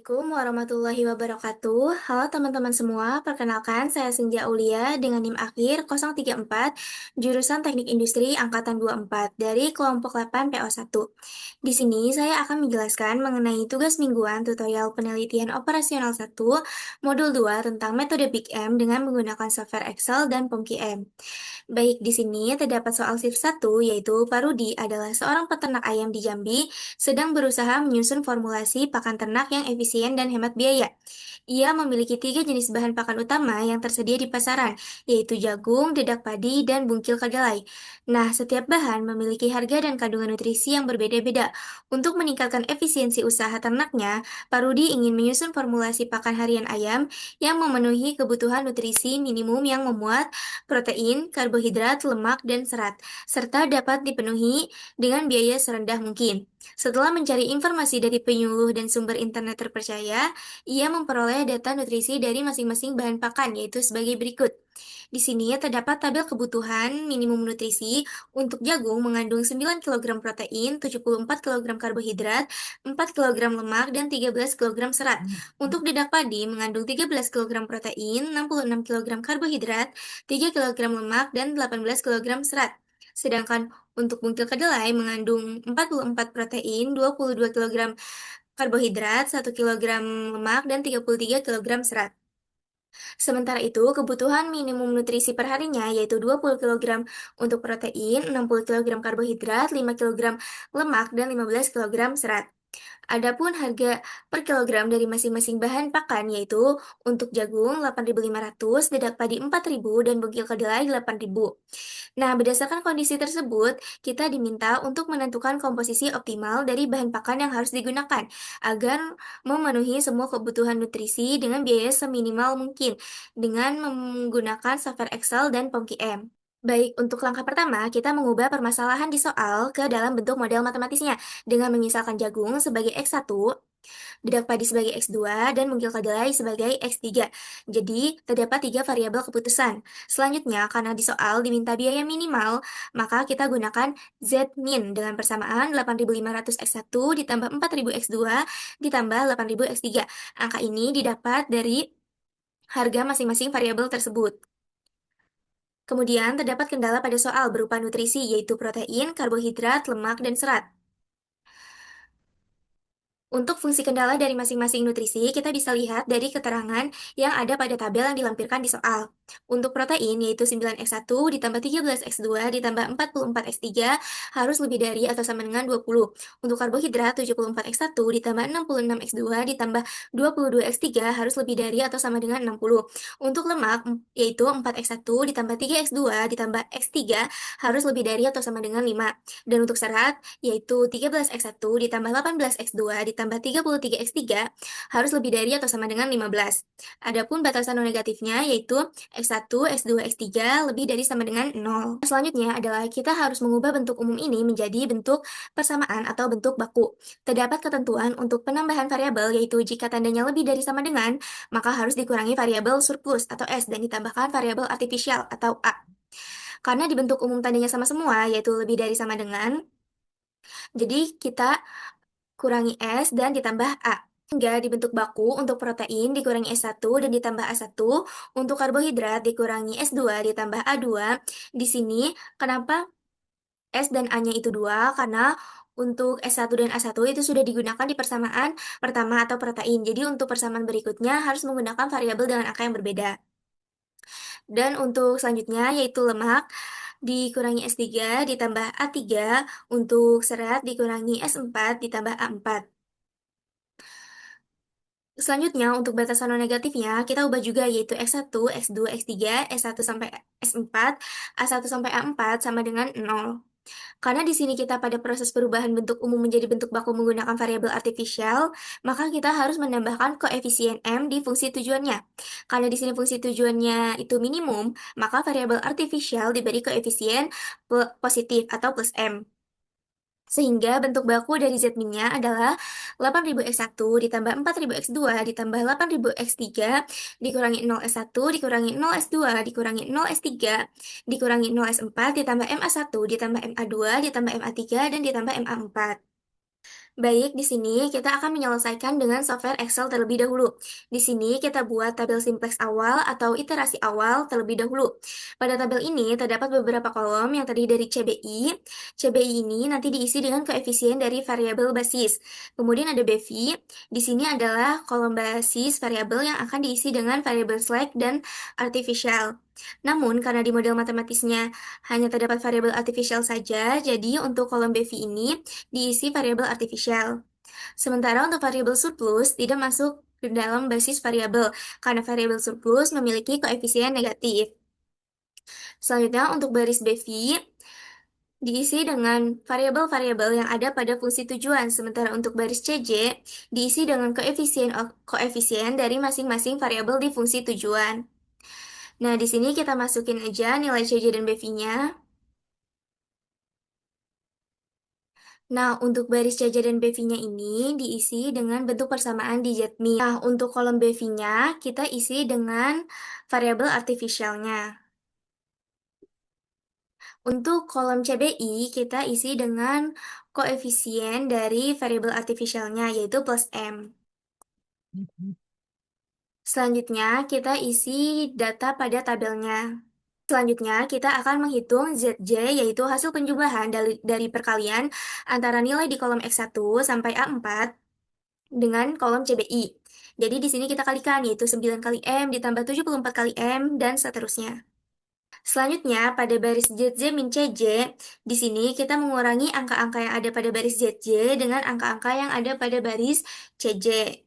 Assalamualaikum warahmatullahi wabarakatuh. Halo teman-teman semua, perkenalkan saya Senja Aulia dengan NIM akhir 034, jurusan Teknik Industri Angkatan 24 dari kelompok 8 PO1. Di sini saya akan menjelaskan mengenai tugas mingguan tutorial penelitian operasional 1, modul 2 tentang metode Big M dengan menggunakan software Excel dan POMKI-M. Baik, di sini terdapat soal shift 1, yaitu Parudi adalah seorang peternak ayam di Jambi, sedang berusaha menyusun formulasi pakan ternak yang efisien dan hemat biaya. Ia memiliki tiga jenis bahan pakan utama yang tersedia di pasaran, yaitu jagung, dedak padi, dan bungkil kedelai. Nah, setiap bahan memiliki harga dan kandungan nutrisi yang berbeda-beda. Untuk meningkatkan efisiensi usaha ternaknya, Parudi ingin menyusun formulasi pakan harian ayam yang memenuhi kebutuhan nutrisi minimum yang memuat protein, karbohidrat, lemak, dan serat, serta dapat dipenuhi dengan biaya serendah mungkin. Setelah mencari informasi dari penyuluh dan sumber internet terpercaya, ia memperoleh data nutrisi dari masing-masing bahan pakan, yaitu sebagai berikut. Di sini terdapat tabel kebutuhan minimum nutrisi. Untuk jagung mengandung 9 kg protein, 74 kg karbohidrat, 4 kg lemak, dan 13 kg serat. Untuk dedak padi mengandung 13 kg protein, 66 kg karbohidrat, 3 kg lemak, dan 18 kg serat. Sedangkan untuk bungkil kedelai mengandung 44 protein, 22 kg karbohidrat, 1 kg lemak, dan 33 kg serat. Sementara itu, kebutuhan minimum nutrisi perharinya yaitu 20 kg untuk protein, 60 kg karbohidrat, 5 kg lemak, dan 15 kg serat. Adapun harga per kilogram dari masing-masing bahan pakan yaitu untuk jagung 8.500, dedak padi 4.000, dan bungkil kedelai 8.000. Nah, berdasarkan kondisi tersebut, kita diminta untuk menentukan komposisi optimal dari bahan pakan yang harus digunakan agar memenuhi semua kebutuhan nutrisi dengan biaya seminimal mungkin dengan menggunakan software Excel dan POMKI-M. Baik, untuk langkah pertama, kita mengubah permasalahan di soal ke dalam bentuk model matematisnya dengan memisalkan jagung sebagai X1, dedak padi sebagai X2, dan mungkil kedelai sebagai X3. Jadi, terdapat tiga variabel keputusan. Selanjutnya, karena di soal diminta biaya minimal, maka kita gunakan Z-min dengan persamaan 8.500 X1 ditambah 4.000 X2 ditambah 8.000 X3. Angka ini didapat dari harga masing-masing variabel tersebut. Kemudian, terdapat kendala pada soal berupa nutrisi, yaitu protein, karbohidrat, lemak, dan serat. Untuk fungsi kendala dari masing-masing nutrisi, kita bisa lihat dari keterangan yang ada pada tabel yang dilampirkan di soal. Untuk protein, yaitu 9x1 ditambah 13x2 ditambah 44x3 harus lebih dari atau sama dengan 20. Untuk karbohidrat, 74x1 ditambah 66x2 ditambah 22x3 harus lebih dari atau sama dengan 60. Untuk lemak, yaitu 4x1 ditambah 3x2 ditambah x3 harus lebih dari atau sama dengan 5. Dan untuk serat, yaitu 13x1 ditambah 18x2 ditambah 33x3 harus lebih dari atau sama dengan 15. Adapun batasan non negatifnya yaitu x1, x2, x3 lebih dari sama dengan 0. Selanjutnya adalah kita harus mengubah bentuk umum ini menjadi bentuk persamaan atau bentuk baku. Terdapat ketentuan untuk penambahan variabel yaitu jika tandanya lebih dari sama dengan, maka harus dikurangi variabel surplus atau S dan ditambahkan variabel artifisial atau A. Karena di bentuk umum tandanya sama semua, yaitu lebih dari sama dengan, jadi kita kurangi S dan ditambah A. Hingga dibentuk baku untuk protein dikurangi S1 dan ditambah A1, untuk karbohidrat dikurangi S2 ditambah A2. Di sini kenapa S dan A-nya itu 2? Karena untuk S1 dan A1 itu sudah digunakan di persamaan pertama atau protein. Jadi untuk persamaan berikutnya harus menggunakan variabel dengan angka yang berbeda. Dan untuk selanjutnya yaitu lemak dikurangi S3 ditambah A3, untuk serat dikurangi S4 ditambah A4. Selanjutnya, untuk batasan non negatifnya, kita ubah juga yaitu X1, X2, X3, S1 sampai S4, A1 sampai A4 sama dengan 0. Karena di sini kita pada proses perubahan bentuk umum menjadi bentuk baku menggunakan variabel artifisial, maka kita harus menambahkan koefisien M di fungsi tujuannya. Karena di sini fungsi tujuannya itu minimum, maka variabel artifisial diberi koefisien positif atau plus M. Sehingga bentuk baku dari Z-min-nya adalah 8.000x1 ditambah 4.000x2 ditambah 8.000x3 dikurangi 0s1 dikurangi 0s2 dikurangi 0s3 dikurangi 0s4 ditambah MA1 ditambah MA2 ditambah MA3 dan ditambah MA4. Baik, di sini kita akan menyelesaikan dengan software Excel terlebih dahulu. Di sini kita buat tabel simplex awal atau iterasi awal terlebih dahulu. Pada tabel ini terdapat beberapa kolom yang terdiri dari CBI. CBI ini nanti diisi dengan koefisien dari variabel basis. Kemudian ada BV. Di sini adalah kolom basis variabel yang akan diisi dengan variabel slack dan artificial. Namun, karena di model matematisnya hanya terdapat variabel artificial saja, jadi untuk kolom BV ini diisi variabel artifisial. Sementara untuk variabel surplus tidak masuk ke dalam basis variabel karena variabel surplus memiliki koefisien negatif. Selanjutnya untuk baris BV diisi dengan variabel-variabel yang ada pada fungsi tujuan, sementara untuk baris CJ diisi dengan koefisien dari masing-masing variabel di fungsi tujuan. Nah, di sini kita masukin aja nilai CJ dan BV-nya. Nah, untuk baris jajar dan BV-nya ini diisi dengan bentuk persamaan di Jetme. Nah, untuk kolom BV-nya kita isi dengan variabel artificialnya. Untuk kolom CBI kita isi dengan koefisien dari variabel artificialnya yaitu plus M. Selanjutnya kita isi data pada tabelnya. Selanjutnya, kita akan menghitung ZJ, yaitu hasil penjumlahan dari perkalian antara nilai di kolom X1 sampai A4 dengan kolom CBI. Jadi di sini kita kalikan, yaitu 9 kali M ditambah 74 kali M, dan seterusnya. Selanjutnya, pada baris ZJ min CJ, di sini kita mengurangi angka-angka yang ada pada baris ZJ dengan angka-angka yang ada pada baris CJ.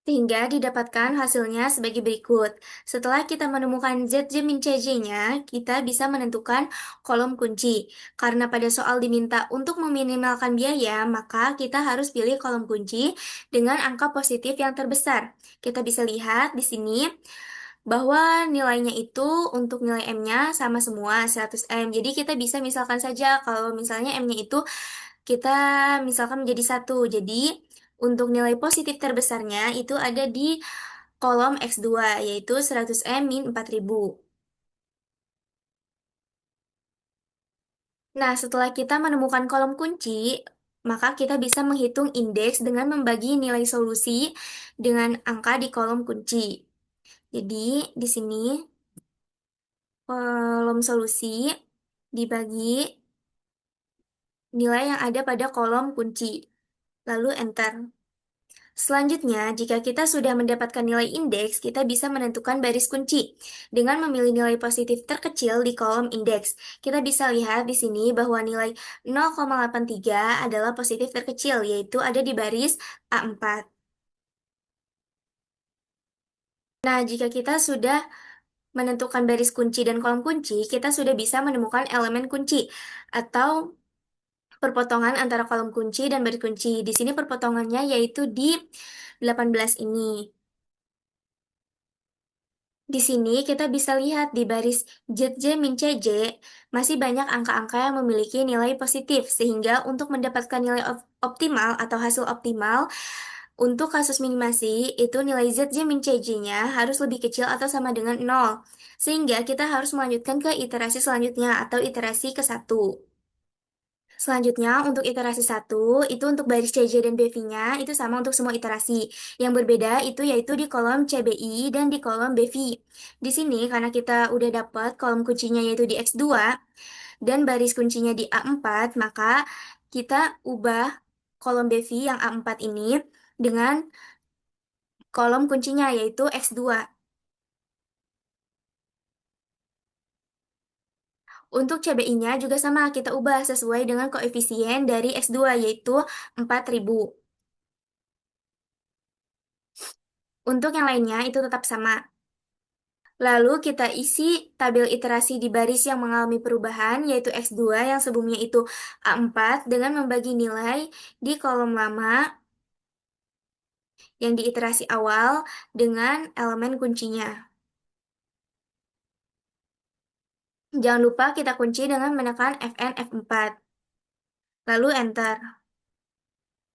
Sehingga didapatkan hasilnya sebagai berikut. Setelah kita menemukan ZJ min CJ-nya, kita bisa menentukan kolom kunci. Karena pada soal diminta untuk meminimalkan biaya, maka kita harus pilih kolom kunci dengan angka positif yang terbesar. Kita bisa lihat di sini bahwa nilainya itu untuk nilai M-nya sama semua 100 M. Jadi kita bisa misalkan saja kalau misalnya M-nya itu kita misalkan menjadi satu. Jadi untuk nilai positif terbesarnya itu ada di kolom X2, yaitu 100M min 4000. Nah, setelah kita menemukan kolom kunci, maka kita bisa menghitung indeks dengan membagi nilai solusi dengan angka di kolom kunci. Jadi, di sini kolom solusi dibagi nilai yang ada pada kolom kunci. Lalu enter. Selanjutnya, jika kita sudah mendapatkan nilai indeks, kita bisa menentukan baris kunci dengan memilih nilai positif terkecil di kolom indeks. Kita bisa lihat di sini bahwa nilai 0,83 adalah positif terkecil, yaitu ada di baris A4. Nah, jika kita sudah menentukan baris kunci dan kolom kunci, kita sudah bisa menemukan elemen kunci atau perpotongan antara kolom kunci dan baris kunci. Di sini perpotongannya yaitu di 18 ini. Di sini kita bisa lihat di baris ZJ min CJ masih banyak angka-angka yang memiliki nilai positif sehingga untuk mendapatkan nilai optimal atau hasil optimal untuk kasus minimasi itu nilai ZJ min CJ-nya harus lebih kecil atau sama dengan 0. Sehingga kita harus melanjutkan ke iterasi selanjutnya atau iterasi ke satu. Selanjutnya, untuk iterasi satu itu untuk baris CJ dan BV-nya, itu sama untuk semua iterasi. Yang berbeda itu yaitu di kolom CBI dan di kolom BV. Di sini, karena kita udah dapat kolom kuncinya yaitu di X2, dan baris kuncinya di A4, maka kita ubah kolom BV yang A4 ini dengan kolom kuncinya yaitu X2. Untuk CBI-nya juga sama, kita ubah sesuai dengan koefisien dari X2 yaitu 4000. Untuk yang lainnya itu tetap sama. Lalu kita isi tabel iterasi di baris yang mengalami perubahan yaitu X2 yang sebelumnya itu A4 dengan membagi nilai di kolom lama yang di iterasi awal dengan elemen kuncinya. Jangan lupa kita kunci dengan menekan Fn F4. Lalu enter.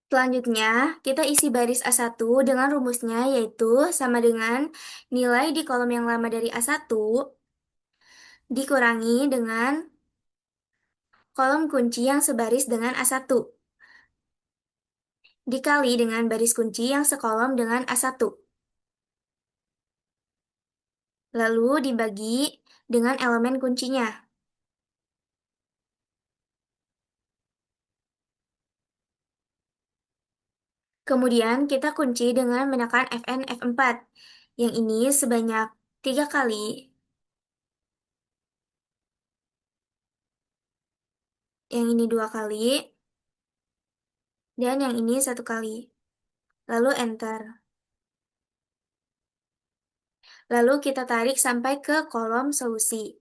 Selanjutnya, kita isi baris A1 dengan rumusnya yaitu sama dengan nilai di kolom yang lama dari A1 dikurangi dengan kolom kunci yang sebaris dengan A1. dikali dengan baris kunci yang sekolom dengan A1, lalu dibagi dengan elemen kuncinya. Kemudian kita kunci dengan menekan Fn F4, yang ini sebanyak 3 kali, yang ini 2 kali, dan yang ini 1 kali. Lalu enter. Lalu kita tarik sampai ke kolom solusi.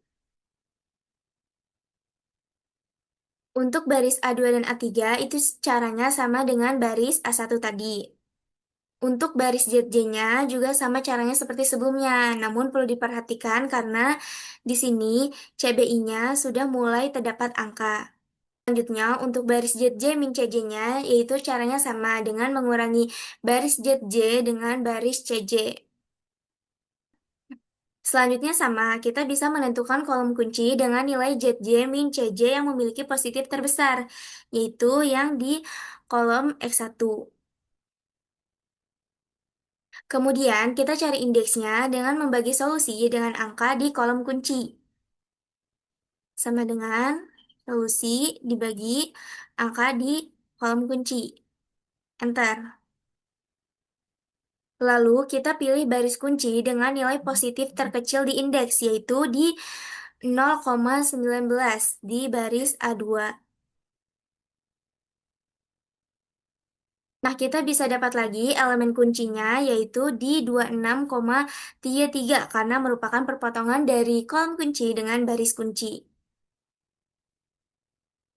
Untuk baris A2 dan A3 itu caranya sama dengan baris A1 tadi. Untuk baris ZJ-nya juga sama caranya seperti sebelumnya, namun perlu diperhatikan karena di sini CBI-nya sudah mulai terdapat angka. Selanjutnya, untuk baris ZJ min CJ-nya, yaitu caranya sama dengan mengurangi baris ZJ dengan baris CJ. Selanjutnya sama, kita bisa menentukan kolom kunci dengan nilai ZJ min CJ yang memiliki positif terbesar, yaitu yang di kolom X1. Kemudian, kita cari indeksnya dengan membagi solusi dengan angka di kolom kunci. Sama dengan solusi dibagi angka di kolom kunci. Enter. Lalu, kita pilih baris kunci dengan nilai positif terkecil di indeks, yaitu di 0,19 di baris A2. Nah, kita bisa dapat lagi elemen kuncinya yaitu di 26,33 karena merupakan perpotongan dari kolom kunci dengan baris kunci.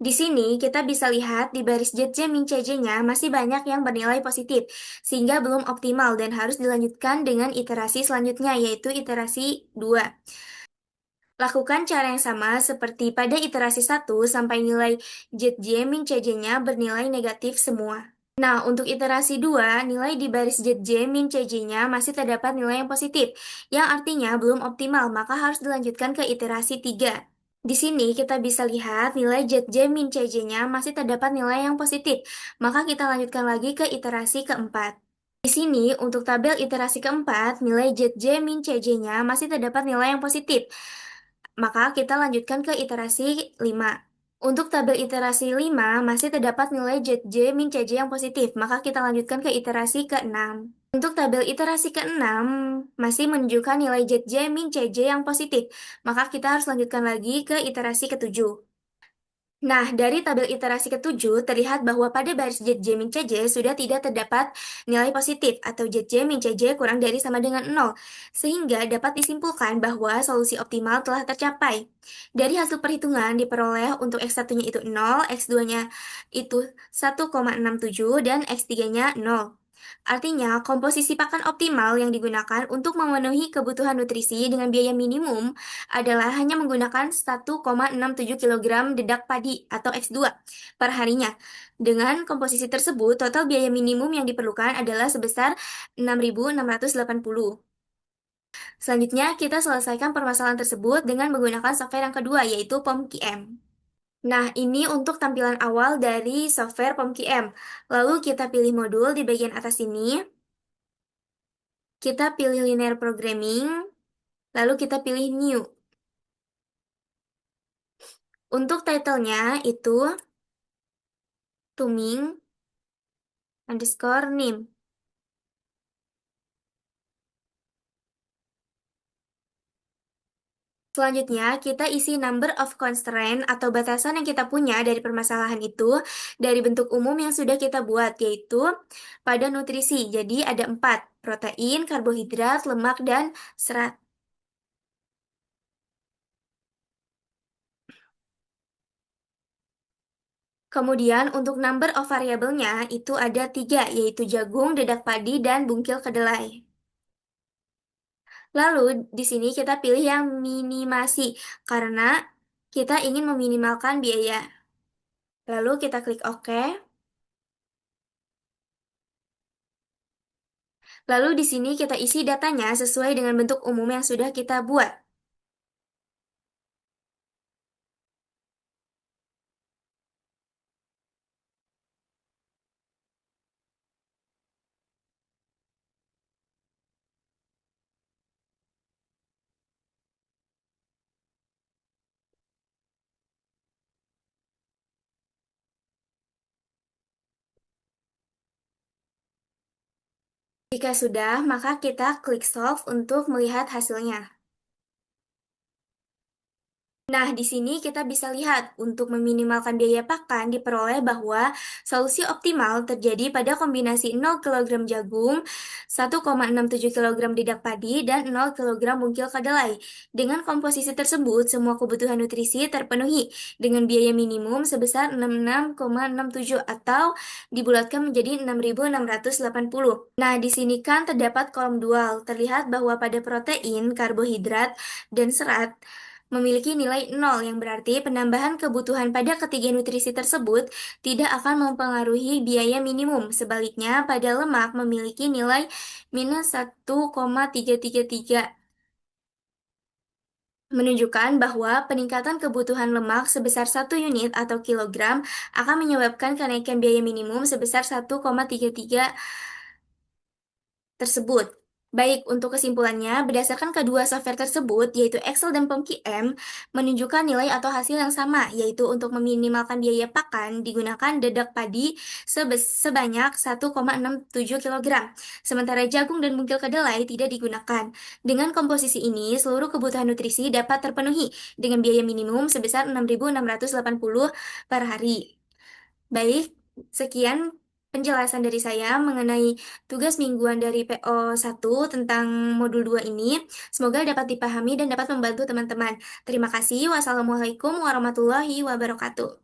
Di sini kita bisa lihat di baris ZJ min CJ-nya masih banyak yang bernilai positif, sehingga belum optimal dan harus dilanjutkan dengan iterasi selanjutnya yaitu iterasi 2. Lakukan cara yang sama seperti pada iterasi 1 sampai nilai ZJ min CJ-nya bernilai negatif semua. Nah, untuk iterasi 2, nilai di baris ZJ min CJ-nya masih terdapat nilai yang positif, yang artinya belum optimal, maka harus dilanjutkan ke iterasi 3. Di sini kita bisa lihat nilai ZJ min CJ-nya masih terdapat nilai yang positif, maka kita lanjutkan lagi ke iterasi keempat. Di sini, untuk tabel iterasi keempat, nilai ZJ min CJ-nya masih terdapat nilai yang positif, maka kita lanjutkan ke iterasi 5. Untuk tabel iterasi 5 masih terdapat nilai ZJ min CJ yang positif, maka kita lanjutkan ke iterasi ke-6. Untuk tabel iterasi ke-6 masih menunjukkan nilai ZJ min CJ yang positif, maka kita harus lanjutkan lagi ke iterasi ke-7. Nah, dari tabel iterasi ke-7 terlihat bahwa pada baris ZJ min CJ sudah tidak terdapat nilai positif atau ZJ min CJ kurang dari sama dengan 0, sehingga dapat disimpulkan bahwa solusi optimal telah tercapai. Dari hasil perhitungan diperoleh untuk X1-nya itu 0, X2-nya itu 1,67, dan X3-nya 0. Artinya, komposisi pakan optimal yang digunakan untuk memenuhi kebutuhan nutrisi dengan biaya minimum adalah hanya menggunakan 1,67 kg dedak padi atau X2 per harinya. Dengan komposisi tersebut, total biaya minimum yang diperlukan adalah sebesar 6.680. Selanjutnya, kita selesaikan permasalahan tersebut dengan menggunakan software yang kedua, yaitu POMQM. Nah, ini untuk tampilan awal dari software POMQM. Lalu kita pilih modul di bagian atas ini. Kita pilih linear programming, lalu kita pilih new. Untuk title-nya itu Tuming underscore name. Selanjutnya, kita isi number of constraint atau batasan yang kita punya dari permasalahan itu dari bentuk umum yang sudah kita buat, yaitu pada nutrisi. Jadi ada 4, protein, karbohidrat, lemak, dan serat. Kemudian untuk number of variabelnya itu ada 3, yaitu jagung, dedak padi, dan bungkil kedelai. Lalu di sini kita pilih yang minimasi karena kita ingin meminimalkan biaya. Lalu kita klik OK. Lalu di sini kita isi datanya sesuai dengan bentuk umum yang sudah kita buat. Jika sudah, maka kita klik solve untuk melihat hasilnya. Nah, di sini kita bisa lihat untuk meminimalkan biaya pakan diperoleh bahwa solusi optimal terjadi pada kombinasi 0 kg jagung, 1,67 kg dedak padi, dan 0 kg bungkil kedelai. Dengan komposisi tersebut, semua kebutuhan nutrisi terpenuhi dengan biaya minimum sebesar 66,67 atau dibulatkan menjadi 6.680. Nah, di sini kan terdapat kolom dual. Terlihat bahwa pada protein, karbohidrat, dan serat memiliki nilai nol yang berarti penambahan kebutuhan pada ketiga nutrisi tersebut tidak akan mempengaruhi biaya minimum. Sebaliknya, pada lemak memiliki nilai minus 1,333, menunjukkan bahwa peningkatan kebutuhan lemak sebesar 1 unit atau kilogram akan menyebabkan kenaikan biaya minimum sebesar 1,33 tersebut. Baik, untuk kesimpulannya, berdasarkan kedua software tersebut, yaitu Excel dan POMQM, menunjukkan nilai atau hasil yang sama, yaitu untuk meminimalkan biaya pakan digunakan dedak padi sebanyak 1,67 kg, sementara jagung dan bungkil kedelai tidak digunakan. Dengan komposisi ini, seluruh kebutuhan nutrisi dapat terpenuhi dengan biaya minimum sebesar 6.680 per hari. Baik, sekian penjelasan dari saya mengenai tugas mingguan dari PO1 tentang modul 2 ini. Semoga dapat dipahami dan dapat membantu teman-teman. Terima kasih. Wassalamualaikum warahmatullahi wabarakatuh.